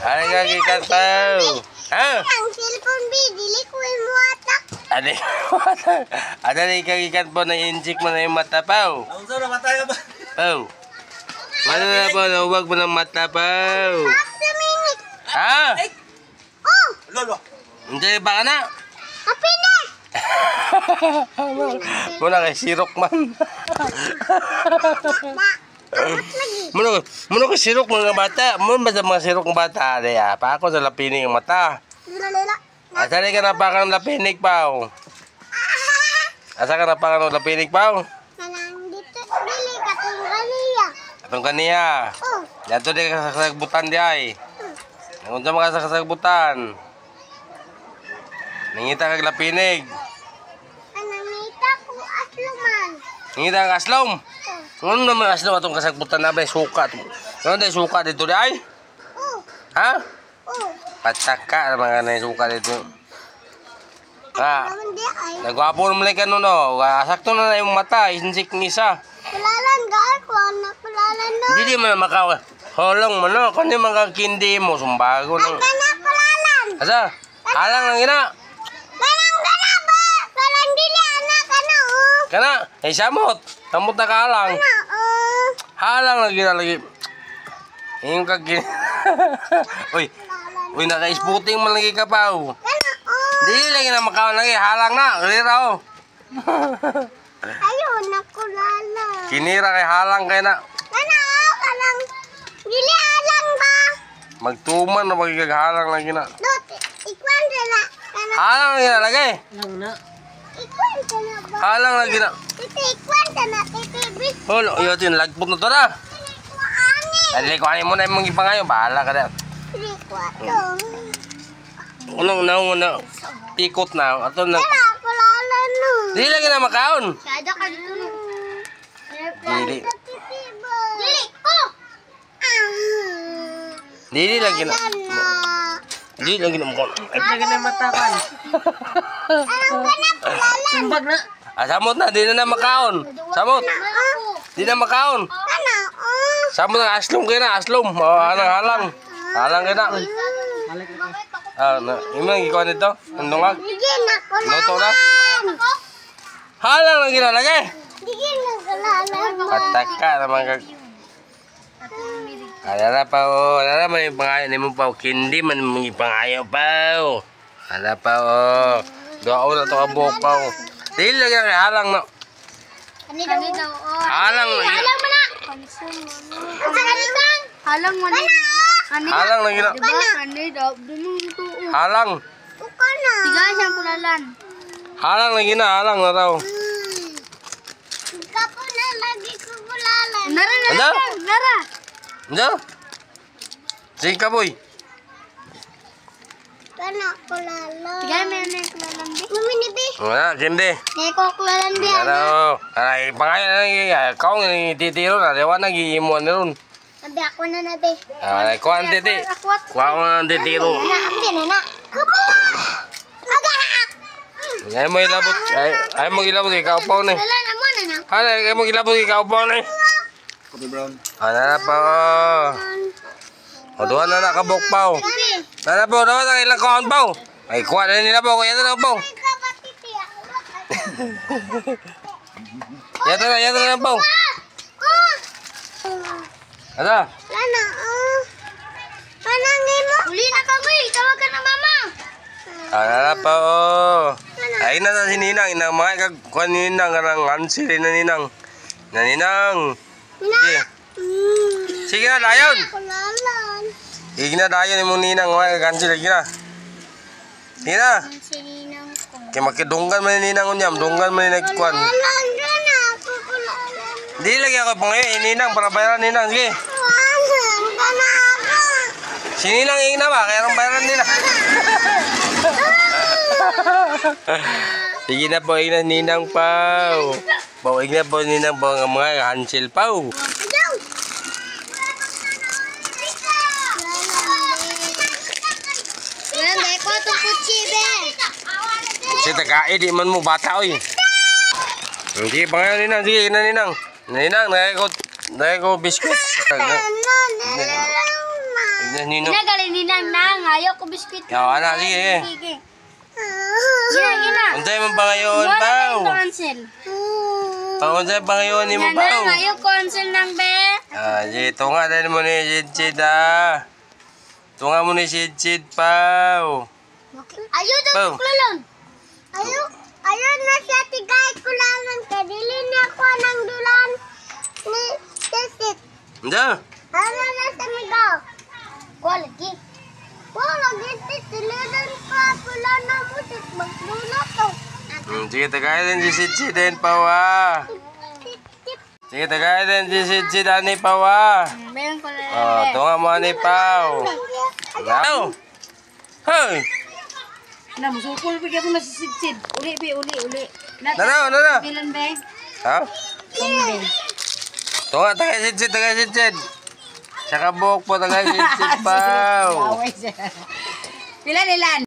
Ano ka gikan pao? Ha? Ang cellphone B, dili ko mo atak. Ada ni kagikan po na injik mo na yung mata pao. Ang sarap mata ka ba? Pao. Ano na po, nahuwag mo ng mata pao. After minute. Ha? Oh, Lolo. Hindi ba ka na? happy na. Muna kay sirok man. Muna kay sirok mga bata. Muna ba sa mga sirok ng bata? Daya, pa ako sa lapinig ng mata. Lala. Asa ka na pa ka ng lapinig pao? Asa ka na pa ka ng lapinig pao? Nanang dito, dili ka tong ganiya. Atong kaniya. Oh, Yato di ka kasagbutan di ay. Nangunsa mga sa kasagbutan. Nangita kag lapinig. anangita ko asluman. Nangita kag aslom. Ano naman aslom atong kasagbutan na ba suka. Ano dai suka dito di ay? Oh, Ha? oh. Pataka naman ka na yung suka dito. Ha? Naman di ay. Nagwapo naman ka no no. Sakto na yung mata. Isinsik ng isa. Kulalan gal ko anak kulalan no. Hindi di man makawa. Holong mo no. Kung di makakindi mo. Sumbago no. Kana kulalan. Asa? Halang lang gina. Kanang kana ba? Kalan dili anak kana oh. Kana. Eh samot. Samot na kahalang. Kana oh. Halang lang gina lagi. Yung kagin. Uy. Uy naka-isputing man lagi ka pa oh. Kana oh. Di lagi na makawan lagi. Halang na. Kalira oh. Ayo na kulalan. Kinira kay halang kay na. Kana oh kalang dili alang ba? Magtuman na magigaghalang lang gina. Dot ikwan dala. Kana Halang lang gina lagi. ikwan kana ba? Halang lang gina. Titi ikwan kana titi bis. Holo, iyo tin lagpot na to na. Ko ani. Dali ko ani mo na imong gipangayo. Bahala ka na. Dili ko atong. Unang nauna. Pikot na. Ato na. Kana kulalan no. Di lagi na makaon. Sada ka dito no. Dili. Dili ko. Dili lagi na. Kana. Di lagi na makaon. Lagi na matakan. Anong kana kulalan? Sumbag na. Samot na. Di na makaon. Samot. Di na makaon. Kana oh. Samot na aslom kayo na. Aslom. Halang halang. Halang kayo na. Imang ikaw nito. Nandungag. Dili na Luto na. kulalan. Halang lang ginalagay. Dili na kulalan. Pataka naman kag. Ada na pa o. Ada na man yung pangayo ni mo pa o. Kindi man yung pangayo pa o. Ada pa o. Doa na ito ka buhok pa o. Dili lagi na halang na. Ani daw oh. Halang na. Halang mo na. Halang mo na. Halang na gina. Ani daw dumuto. Halang. Uka na. Tiga siyang kulalan. Halang na gina. Halang na raw. Kapo na lagi ko kulalan. Anda? Nara. Anda? Sige ka boy. Kana kulalan. Tiga may na kulalan di. Mami ni bi. Wala, kindi. Ni ko kulalan di. Ano? Ay, pangayo na. Kau nga titiro na. Dewa na giimuan na ron. Sabi ako na nabi. Ay, kuha ang titi. Kuha ko na ang titiro. Ambi na na. Aga. Ay mo ilabot. Ay mo ilabot. Ikaw pa na. Wala na mo na na. Ay mo ilabot. Ikaw pa na. Kobe Brown. Ano na pa o. O doon na nakabok pa o. Ano po. Doon na ilang kaon pa o. Ay kuha na nila po. Kaya na po. Yato na po. Ano? Lana, panangin mo. Uli na ka, boy. Tawagan na mama. Ano na pa o. Ay na sa sininang. Inang mga kagkuhan ni Ninang. Karang ansiri na Ninang. Na Ninang. Sige. Sige na, dayon. Kulalan. Sige na, dayon yung Ninang. Mga kagansiri. Sige na. Sige na. Sininang ko. Kaya makidunggan man ni Ninang unyam. Dunggan man ni nagkuhan. Kulalan dyan ako, kulalan. Hindi lagi ako pang Ninang. Para bayaran Ninang. Sige. Kulalan ka na ako. Si Ninang yung na ba? Kaya rong bayaran nila. Sige na po, ina Ninang Pao. Bawig na po Ninang po ng mga Hansel Pao. Ayaw. Yan, dahil ko itong kutsi, be. Si Tagay, di man mo bata oy. Sige pa nga Ninang, sige ina Ninang. Ninang, nagay ko biskuit. Nino. Ginagaling ninang nang. Ayaw ko biskwit. Yo, anak, sige. Gina. Unsay man pa ngayon, Pao? Cancel. Unsay pa ngayon ni mo, Pao? Ayaw cancel nang be. Ah, sige, tunga dahil mo ni Sid, ah. Tunga mo ni Sid, Pao. Ayaw daw Pao. kulalon. Ayaw na siya tigay kulalon. Kadili niya ko ng dulan ni Sisit. Anda? Ano na sa migaw? Lagi. Lagi titiludan pa pula na musit maglulo to. Sige, tagay din si Sid din, Pao, ah. Sige, tagay din si Sid, ani, Pao, ah. Meron ko na Oh, tunga mo, ani, Pao. Pao. Hey! Na, musukul bigyan mo na si Sid. Uli. Nana. Bilan ba? Ha? Kumbe. Tunga, tagay Sid. Sa kabuk po, tagay Sid, Pao. Away siya. Pila nilan?